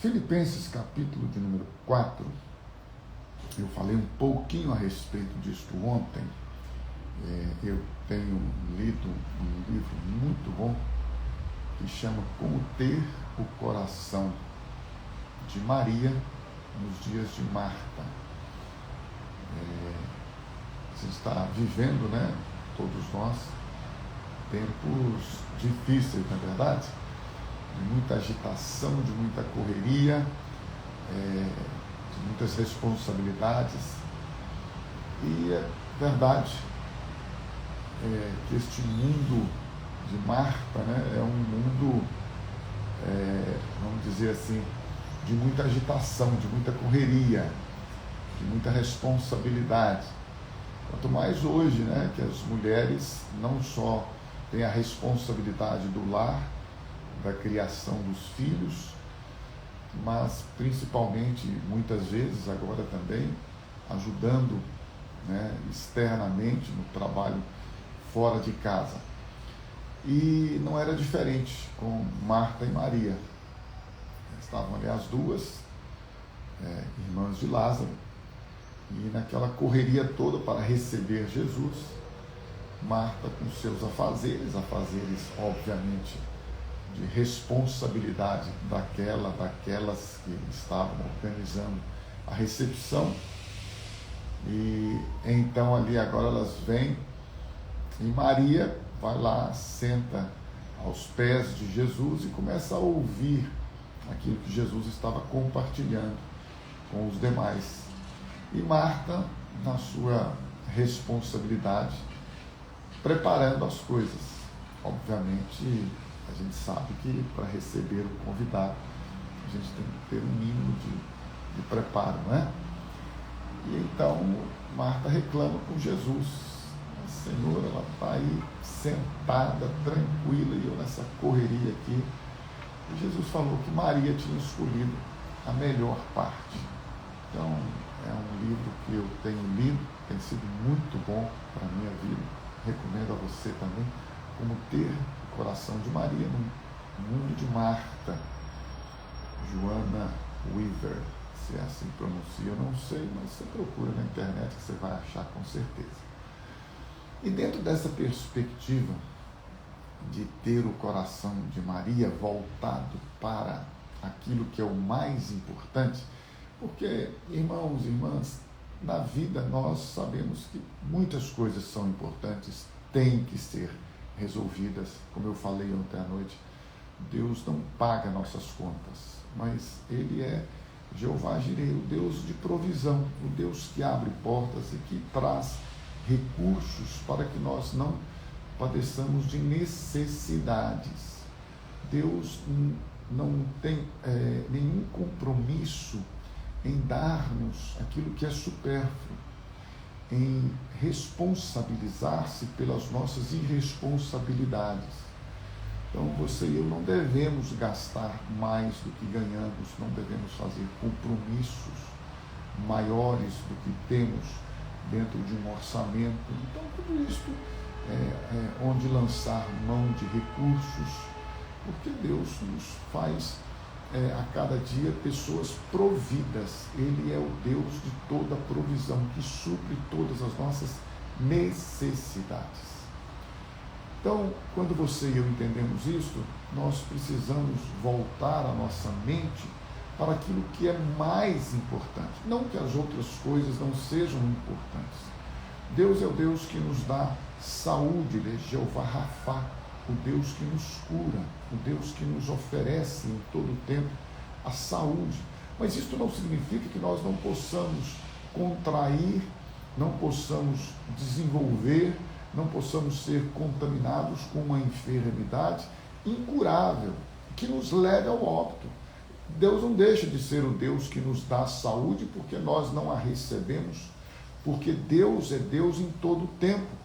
Filipenses capítulo de número 4, eu falei um pouquinho a respeito disso ontem. Eu tenho lido um livro muito bom que chama Como Ter o Coração de Maria nos Dias de Marta. Você está vivendo, né, todos nós, tempos difíceis, não é verdade? De muita agitação, de muita correria, de muitas responsabilidades. E é verdade que este mundo de Marta, né, é um mundo, vamos dizer assim, de muita agitação, de muita correria, de muita responsabilidade. Quanto mais hoje, né, que as mulheres não só têm a responsabilidade do lar, da criação dos filhos, mas principalmente, muitas vezes agora também, ajudando, né, externamente no trabalho fora de casa. E não era diferente com Marta e Maria. Estavam ali as duas, irmãs de Lázaro, e naquela correria toda para receber Jesus, Marta com seus afazeres, obviamente de responsabilidade daquelas que estavam organizando a recepção. E então ali agora elas vêm e Maria vai lá, senta aos pés de Jesus e começa a ouvir aquilo que Jesus estava compartilhando com os demais. E Marta, na sua responsabilidade, preparando as coisas. Obviamente, a gente sabe que para receber o convidado, a gente tem que ter um mínimo de preparo, não é? E então, Marta reclama com Jesus. A Senhora, ela está aí sentada, tranquila, e eu nessa correria aqui. E Jesus falou que Maria tinha escolhido a melhor parte. Então, é um livro que eu tenho lido, tem sido muito bom para a minha vida. Recomendo a você também, Como Ter o Coração de Maria no Mundo de Marta. Joana Weaver, se é assim que pronuncia, eu não sei, mas você procura na internet que você vai achar com certeza. E dentro dessa perspectiva de ter o coração de Maria voltado para aquilo que é o mais importante, porque, irmãos e irmãs, na vida nós sabemos que muitas coisas são importantes, têm que ser resolvidas. Como eu falei ontem à noite, Deus não paga nossas contas, mas Ele é Jeová Jireh, o Deus de provisão, o Deus que abre portas e que traz recursos para que nós não padeçamos de necessidades. Deus não tem nenhum compromisso em dar-nos aquilo que é supérfluo, em responsabilizar-se pelas nossas irresponsabilidades. Então você e eu não devemos gastar mais do que ganhamos, não devemos fazer compromissos maiores do que temos dentro de um orçamento. Então tudo isso é onde lançar mão de recursos, porque Deus nos faz a cada dia pessoas providas. Ele é o Deus de toda provisão, que supre todas as nossas necessidades. Então, quando você e eu entendemos isso, nós precisamos voltar a nossa mente para aquilo que é mais importante. Não que as outras coisas não sejam importantes. Deus é o Deus que nos dá saúde, Ele é Jeová Rafá, o Deus que nos cura, o Deus que nos oferece em todo o tempo a saúde. Mas isso não significa que nós não possamos contrair, não possamos desenvolver, não possamos ser contaminados com uma enfermidade incurável, que nos leve ao óbito. Deus não deixa de ser o Deus que nos dá saúde porque nós não a recebemos, porque Deus é Deus em todo o tempo.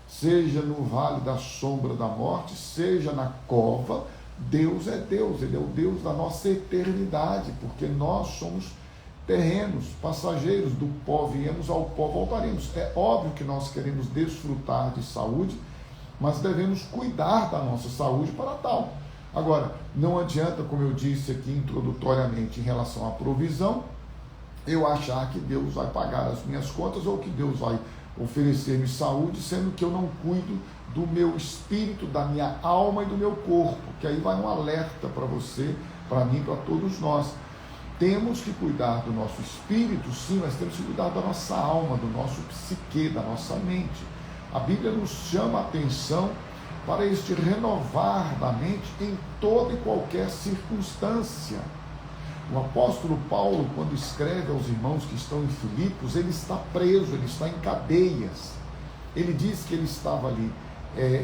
Seja no vale da sombra da morte, seja na cova, Deus é Deus, Ele é o Deus da nossa eternidade, porque nós somos terrenos, passageiros, do pó viemos, ao pó voltaremos. É óbvio que nós queremos desfrutar de saúde, mas devemos cuidar da nossa saúde para tal. Agora, não adianta, como eu disse aqui introdutoriamente em relação à provisão, eu achar que Deus vai pagar as minhas contas ou que Deus vai oferecer-me saúde, sendo que eu não cuido do meu espírito, da minha alma e do meu corpo, que aí vai um alerta para você, para mim, para todos nós. Temos que cuidar do nosso espírito, sim, mas temos que cuidar da nossa alma, do nosso psique, da nossa mente. A Bíblia nos chama a atenção para este renovar da mente em toda e qualquer circunstância. O apóstolo Paulo, quando escreve aos irmãos que estão em Filipos, ele está preso, ele está em cadeias. Ele diz que ele estava ali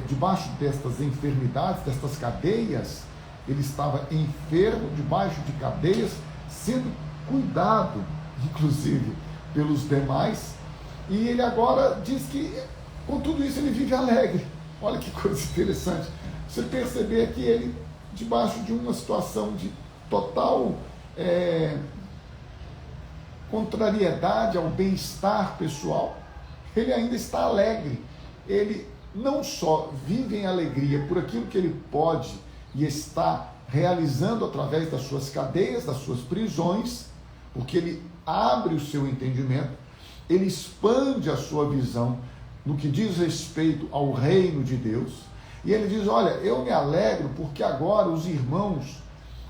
debaixo destas enfermidades, destas cadeias. Ele estava enfermo, debaixo de cadeias, sendo cuidado, inclusive, pelos demais. E ele agora diz que, com tudo isso, ele vive alegre. Olha que coisa interessante. Você perceber que ele, debaixo de uma situação de total contrariedade ao bem-estar pessoal, ele ainda está alegre. Ele não só vive em alegria por aquilo que ele pode e está realizando através das suas cadeias, das suas prisões, porque ele abre o seu entendimento, ele expande a sua visão no que diz respeito ao reino de Deus, e ele diz, olha, eu me alegro porque agora os irmãos,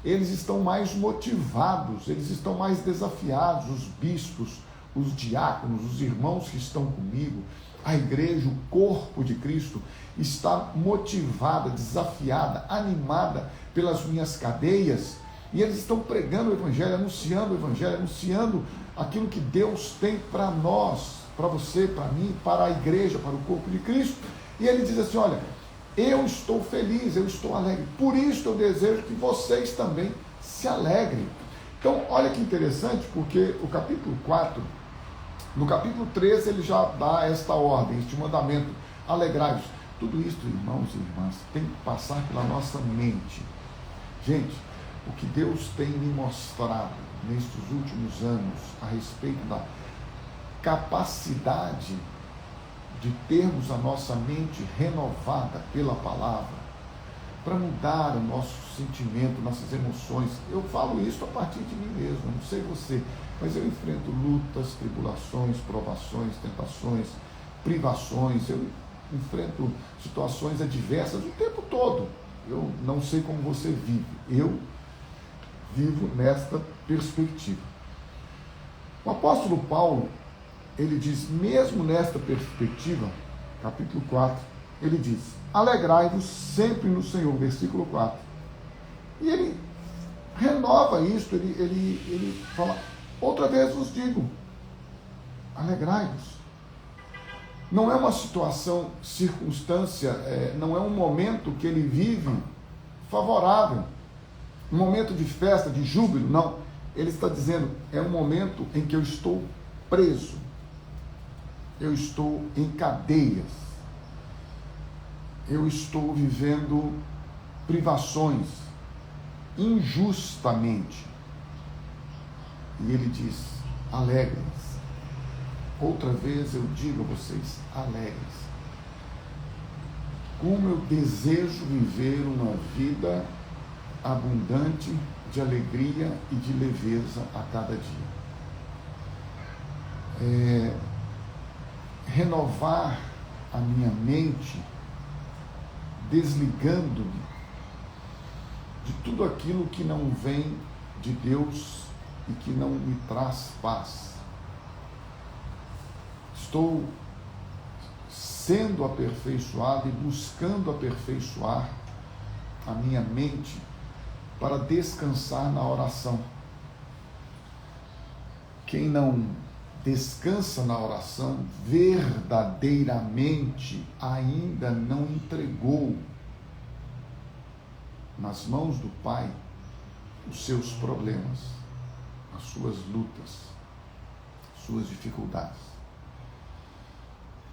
eles estão mais motivados, eles estão mais desafiados, os bispos, os diáconos, os irmãos que estão comigo, a igreja, o corpo de Cristo, está motivada, desafiada, animada pelas minhas cadeias, e eles estão pregando o Evangelho, anunciando aquilo que Deus tem para nós, para você, para mim, para a igreja, para o corpo de Cristo. E ele diz assim, olha, eu estou feliz, eu estou alegre, por isso eu desejo que vocês também se alegrem. Então, olha que interessante, porque o capítulo 4, no capítulo 13, ele já dá esta ordem, este mandamento, alegrai-vos. Tudo isso, irmãos e irmãs, tem que passar pela nossa mente. Gente, o que Deus tem me mostrado nestes últimos anos a respeito da capacidade de termos a nossa mente renovada pela palavra, para mudar o nosso sentimento, nossas emoções. Eu falo isso a partir de mim mesmo, não sei você, mas eu enfrento lutas, tribulações, provações, tentações, privações, eu enfrento situações adversas o tempo todo. Eu não sei como você vive, eu vivo nesta perspectiva. O apóstolo Paulo, ele diz, mesmo nesta perspectiva, capítulo 4, ele diz, alegrai-vos sempre no Senhor, versículo 4. E ele renova isto, ele fala, outra vez vos digo, alegrai-vos. Não é uma situação, circunstância, não é um momento que ele vive favorável, um momento de festa, de júbilo, não. Ele está dizendo, é um momento em que eu estou preso, eu estou em cadeias, eu estou vivendo privações injustamente. E ele diz, alegre-se. Outra vez eu digo a vocês, alegre-se. Como eu desejo viver uma vida abundante de alegria e de leveza a cada dia. Renovar a minha mente, desligando-me de tudo aquilo que não vem de Deus e que não me traz paz. Estou sendo aperfeiçoado e buscando aperfeiçoar a minha mente para descansar na oração. Quem não descansa na oração, verdadeiramente ainda não entregou nas mãos do Pai os seus problemas, as suas lutas, suas dificuldades.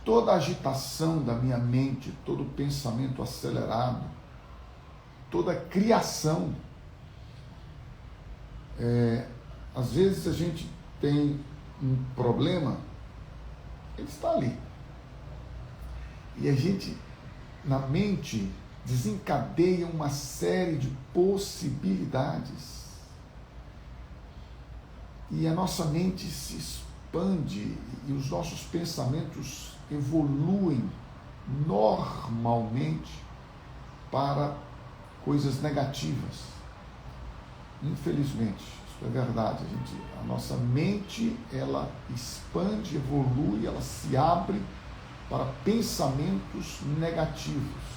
Toda a agitação da minha mente, todo pensamento acelerado, toda criação. Às vezes a gente tem um problema, ele está ali. E a gente, na mente, desencadeiam uma série de possibilidades. E a nossa mente se expande e os nossos pensamentos evoluem normalmente para coisas negativas. Infelizmente, isso é verdade, a nossa mente, ela expande, evolui, ela se abre para pensamentos negativos.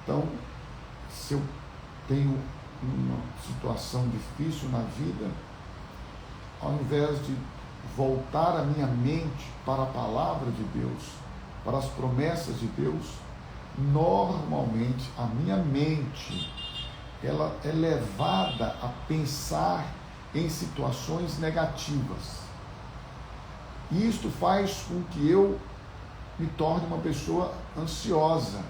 Então, se eu tenho uma situação difícil na vida, ao invés de voltar a minha mente para a palavra de Deus, para as promessas de Deus, normalmente a minha mente, ela é levada a pensar em situações negativas. E isto faz com que eu me torne uma pessoa ansiosa,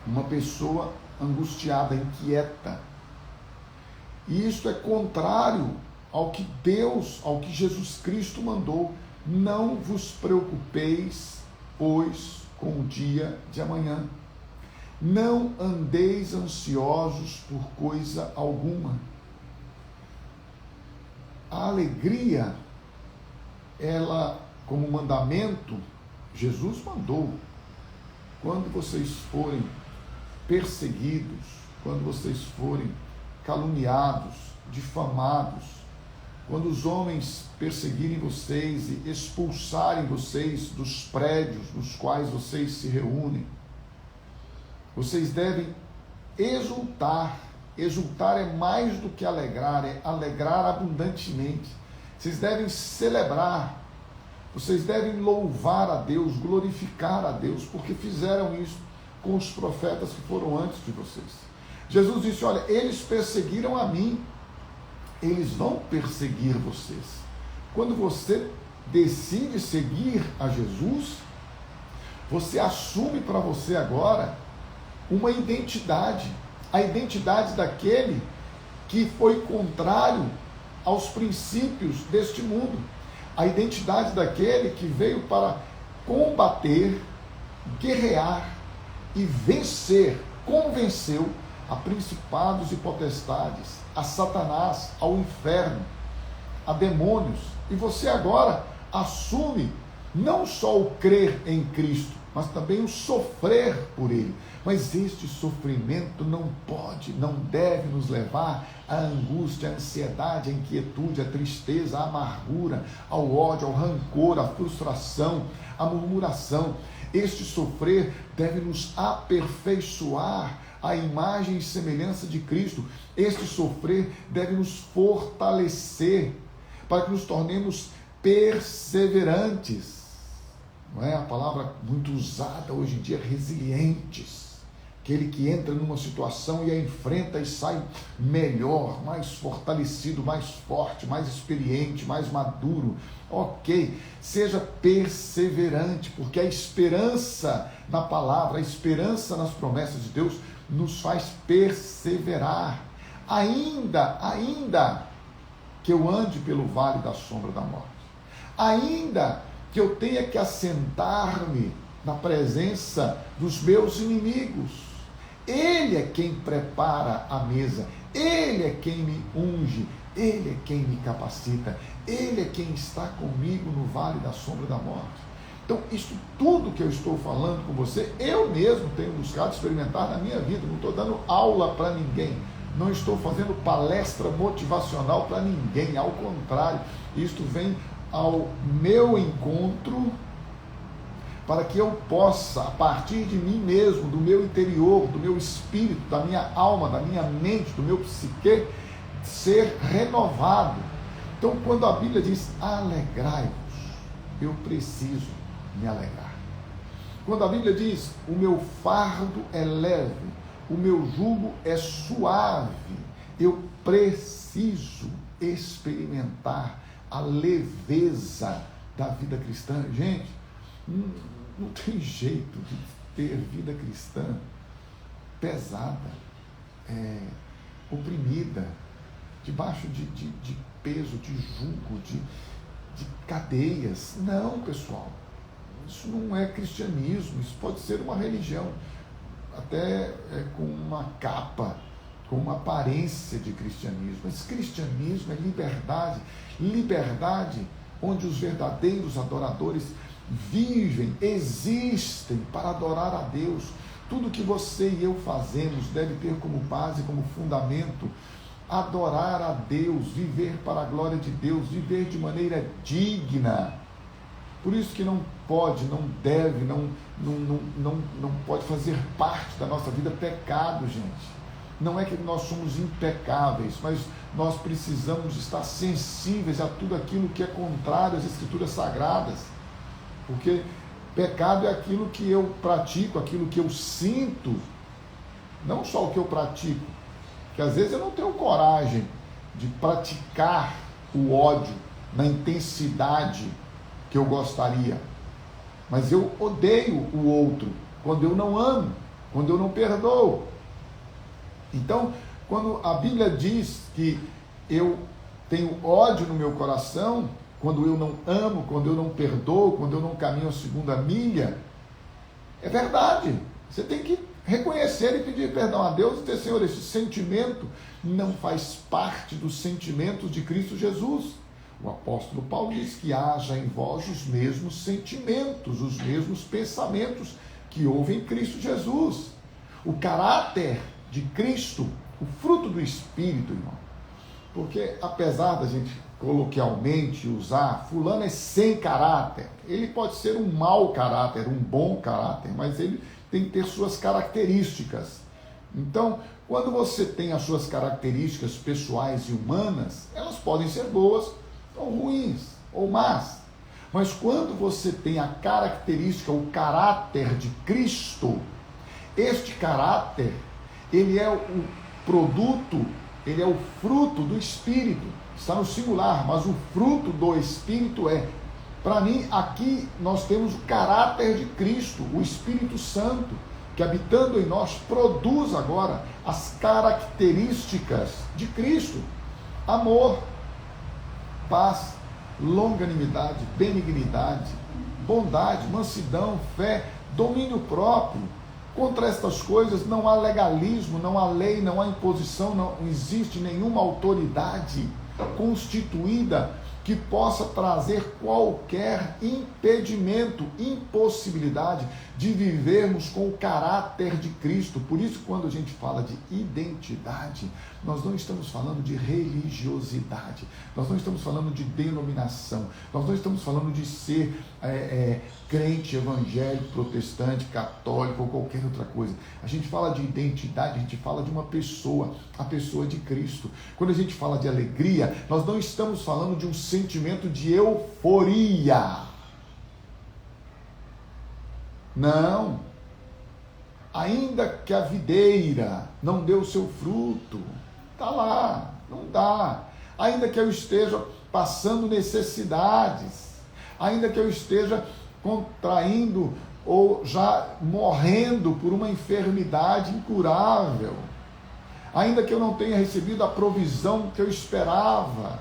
uma pessoa angustiada, inquieta. E isto é contrário ao que Deus, ao que Jesus Cristo mandou. Não vos preocupeis, pois, com o dia de amanhã. Não andeis ansiosos por coisa alguma. A alegria, ela, como mandamento, Jesus mandou. Quando vocês forem perseguidos, quando vocês forem caluniados, difamados, quando os homens perseguirem vocês e expulsarem vocês dos prédios nos quais vocês se reúnem, vocês devem exultar. Exultar é mais do que alegrar, é alegrar abundantemente. Vocês devem celebrar, vocês devem louvar a Deus, glorificar a Deus, porque fizeram isso com os profetas que foram antes de vocês. Jesus disse, olha, eles perseguiram a mim, eles vão perseguir vocês. Quando você decide seguir a Jesus, você assume para você agora uma identidade, a identidade daquele que foi contrário aos princípios deste mundo, a identidade daquele que veio para combater, guerrear e vencer, convenceu a principados e potestades, a Satanás, ao inferno, a demônios. E você agora assume não só o crer em Cristo, mas também o sofrer por Ele. Mas este sofrimento não pode, não deve nos levar à angústia, à ansiedade, à inquietude, à tristeza, à amargura, ao ódio, ao rancor, à frustração, à murmuração. Este sofrer deve nos aperfeiçoar à imagem e semelhança de Cristo. Este sofrer deve nos fortalecer para que nos tornemos perseverantes. Não é a palavra muito usada hoje em dia, resilientes. Aquele que entra numa situação e a enfrenta e sai melhor, mais fortalecido, mais forte, mais experiente, mais maduro. Ok, seja perseverante, porque a esperança na palavra, a esperança nas promessas de Deus nos faz perseverar. Ainda que eu ande pelo vale da sombra da morte, ainda que eu tenha que assentar-me na presença dos meus inimigos, Ele é quem prepara a mesa, Ele é quem me unge, Ele é quem me capacita, Ele é quem está comigo no vale da sombra da morte. Então, isso tudo que eu estou falando com você, eu mesmo tenho buscado experimentar na minha vida. Não estou dando aula para ninguém, não estou fazendo palestra motivacional para ninguém, ao contrário, isto vem ao meu encontro para que eu possa, a partir de mim mesmo, do meu interior, do meu espírito, da minha alma, da minha mente, do meu psique, ser renovado. Então, quando a Bíblia diz alegrai-vos, eu preciso me alegrar. Quando a Bíblia diz o meu fardo é leve, o meu jugo é suave, eu preciso experimentar a leveza da vida cristã. Gente, não tem jeito de ter vida cristã pesada, oprimida, debaixo de peso, de jugo, de cadeias. Não, pessoal, isso não é cristianismo, isso pode ser uma religião. até com uma capa, com uma aparência de cristianismo. Mas cristianismo é liberdade, liberdade onde os verdadeiros adoradores vivem, existem para adorar a Deus. Tudo que você e eu fazemos deve ter como base, como fundamento, adorar a Deus, viver para a glória de Deus, viver de maneira digna. Por isso que não pode, não deve, não pode fazer parte da nossa vida pecado, gente. Não é que nós somos impecáveis, mas nós precisamos estar sensíveis a tudo aquilo que é contrário às Escrituras Sagradas. Porque pecado é aquilo que eu pratico, aquilo que eu sinto, não só o que eu pratico, que às vezes eu não tenho coragem de praticar o ódio na intensidade que eu gostaria, mas eu odeio o outro quando eu não amo, quando eu não perdoo. Então, quando a Bíblia diz que eu tenho ódio no meu coração, quando eu não amo, quando eu não perdoo, quando eu não caminho a segunda milha, é verdade. Você tem que reconhecer e pedir perdão a Deus e dizer: Senhor, esse sentimento não faz parte dos sentimentos de Cristo Jesus. O apóstolo Paulo diz que haja em vós os mesmos sentimentos, os mesmos pensamentos que houve em Cristo Jesus. O caráter de Cristo, o fruto do Espírito, irmão. Porque apesar da gente coloquialmente usar, fulano é sem caráter, ele pode ser um mau caráter, um bom caráter, mas ele tem que ter suas características. Então, quando você tem as suas características pessoais e humanas, elas podem ser boas ou ruins, ou más. Mas quando você tem a característica, o caráter de Cristo, este caráter, ele é o produto, ele é o fruto do Espírito. Está no singular, mas o fruto do Espírito é. Para mim, aqui nós temos o caráter de Cristo, o Espírito Santo, que habitando em nós produz agora as características de Cristo: amor, paz, longanimidade, benignidade, bondade, mansidão, fé, domínio próprio. Contra estas coisas não há legalismo, não há lei, não há imposição, não existe nenhuma autoridade constituída que possa trazer qualquer impedimento, impossibilidade de vivermos com o caráter de Cristo. Por isso, quando a gente fala de identidade, nós não estamos falando de religiosidade, nós não estamos falando de denominação, nós não estamos falando de ser crente, evangélico, protestante, católico ou qualquer outra coisa. A gente fala de identidade, a gente fala de uma pessoa, a pessoa de Cristo. Quando a gente fala de alegria, nós não estamos falando de um sentimento de euforia. Não. Ainda que a videira não dê o seu fruto, está lá, não dá. Ainda que eu esteja passando necessidades, ainda que eu esteja contraindo ou já morrendo por uma enfermidade incurável, ainda que eu não tenha recebido a provisão que eu esperava,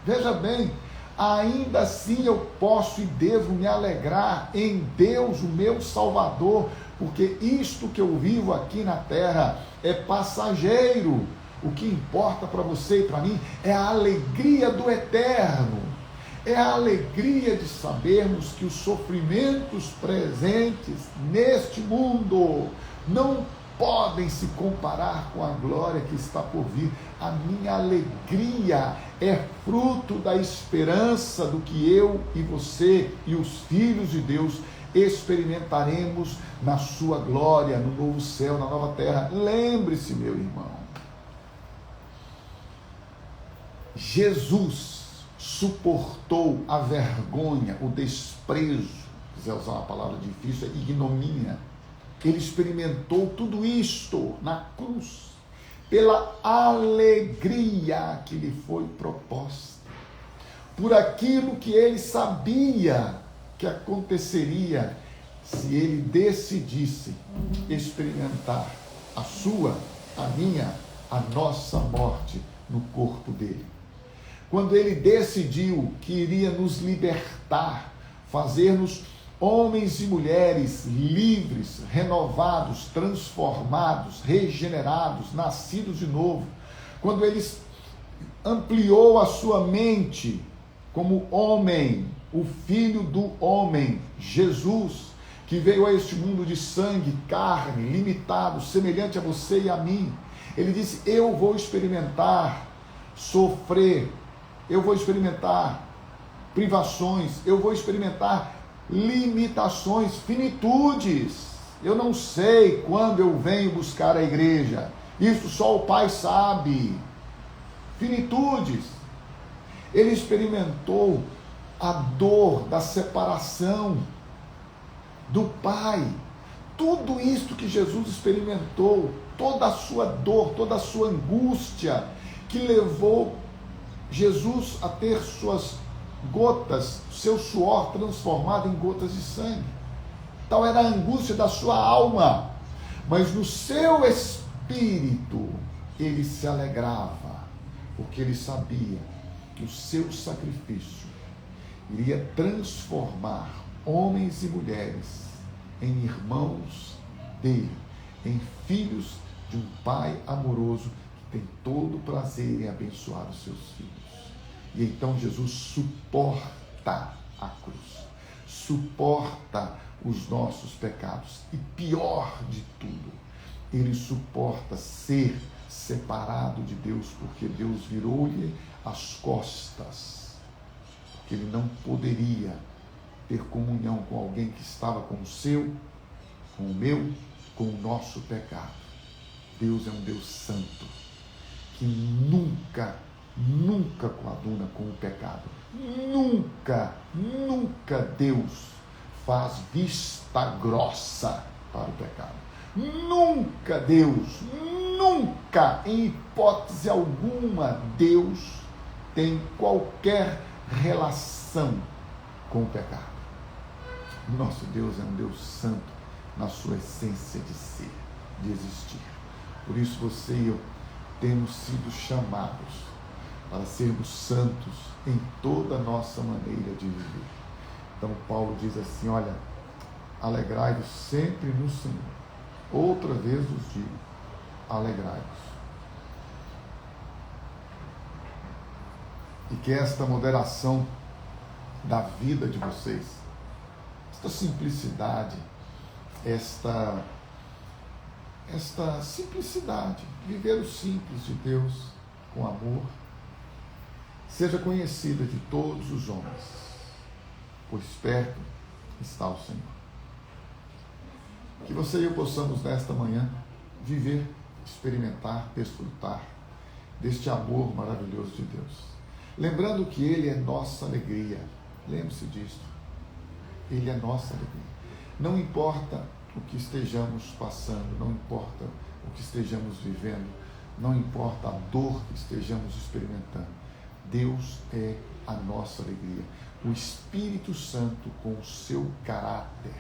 veja bem, ainda assim eu posso e devo me alegrar em Deus, o meu Salvador, porque isto que eu vivo aqui na terra é passageiro. O que importa para você e para mim é a alegria do eterno, é a alegria de sabermos que os sofrimentos presentes neste mundo não podem se comparar com a glória que está por vir. A minha alegria é fruto da esperança do que eu e você e os filhos de Deus experimentaremos na sua glória, no novo céu, na nova terra. Lembre-se, meu irmão, Jesus suportou a vergonha, o desprezo, se quiser usar uma palavra difícil, é ignomínia. Ele experimentou tudo isto na cruz, pela alegria que lhe foi proposta, por aquilo que ele sabia que aconteceria se ele decidisse experimentar a sua, a minha, a nossa morte no corpo dele. Quando ele decidiu que iria nos libertar, fazer-nos Homens e mulheres livres, renovados, transformados, regenerados, nascidos de novo. Quando eles ampliou a sua mente como homem, o Filho do homem, Jesus, que veio a este mundo de sangue, carne, limitado, semelhante a você e a mim. Ele disse: eu vou experimentar sofrer, eu vou experimentar privações, eu vou experimentar limitações, finitudes. Eu não sei quando eu venho buscar a igreja, isso só o Pai sabe. Finitudes. Ele experimentou a dor da separação do Pai. Tudo isso que Jesus experimentou, toda a sua dor, toda a sua angústia, que levou Jesus a ter suas gotas, seu suor transformado em gotas de sangue. Tal era a angústia da sua alma, mas no seu espírito ele se alegrava, porque ele sabia que o seu sacrifício iria transformar homens e mulheres em irmãos dele, em filhos de um Pai amoroso que tem todo o prazer em abençoar os seus filhos. E então Jesus suporta a cruz, suporta os nossos pecados e, pior de tudo, ele suporta ser separado de Deus, porque Deus virou-lhe as costas, porque ele não poderia ter comunhão com alguém que estava com o seu, com o meu, com o nosso pecado. Deus é um Deus santo, que nunca coaduna com o pecado. Nunca Deus faz vista grossa para o pecado. Nunca Deus, em hipótese alguma, Deus tem qualquer relação com o pecado. Nosso Deus é um Deus santo na sua essência de ser, de existir. Por isso você e eu temos sido chamados para sermos santos em toda a nossa maneira de viver. Então Paulo diz assim: olha, alegrai-vos sempre no Senhor. Outra vez vos digo, alegrai-vos. E que esta moderação da vida de vocês, esta simplicidade, esta simplicidade, viver o simples de Deus com amor, seja conhecida de todos os homens, pois perto está o Senhor. Que você e eu possamos nesta manhã viver, experimentar, desfrutar deste amor maravilhoso de Deus. Lembrando que Ele é nossa alegria. Lembre-se disto. Ele é nossa alegria. Não importa o que estejamos passando, não importa o que estejamos vivendo, não importa a dor que estejamos experimentando, Deus é a nossa alegria. O Espírito Santo, com o seu caráter,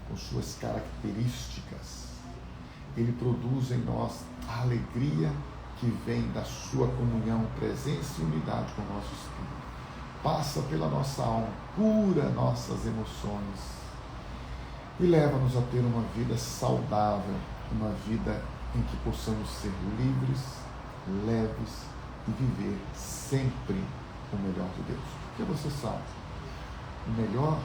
com suas características, ele produz em nós a alegria que vem da sua comunhão, presença e unidade com o nosso Espírito. Passa pela nossa alma, cura nossas emoções e leva-nos a ter uma vida saudável, uma vida em que possamos ser livres, leves e viver sempre o melhor de Deus. Porque você sabe, o melhor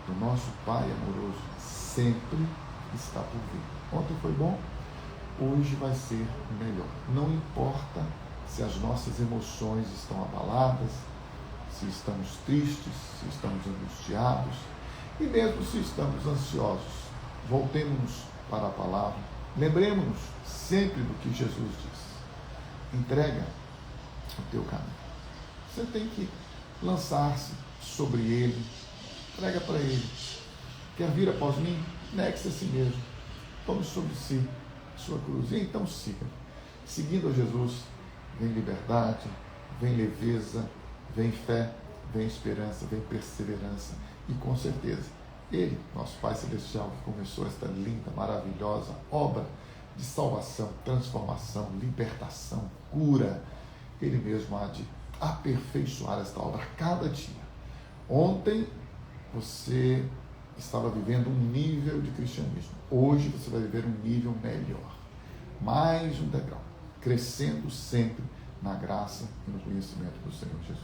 do nosso Pai amoroso sempre está por vir. Ontem foi bom, hoje vai ser melhor. Não importa se as nossas emoções estão abaladas, se estamos tristes, se estamos angustiados, e mesmo se estamos ansiosos, voltemos para a palavra, lembremos-nos sempre do que Jesus disse: entrega o teu caminho. Você tem que lançar-se sobre ele, entrega para ele. Quer vir após mim? Negue-se a si mesmo, tome sobre si sua cruz, e então siga. Seguindo a Jesus, vem liberdade, vem leveza, vem fé, vem esperança, vem perseverança, e com certeza Ele, nosso Pai Celestial, que começou esta linda, maravilhosa obra de salvação, transformação, libertação, cura, Ele mesmo há de aperfeiçoar esta obra a cada dia. Ontem você estava vivendo um nível de cristianismo. Hoje você vai viver um nível melhor, mais um degrau, crescendo sempre na graça e no conhecimento do Senhor Jesus.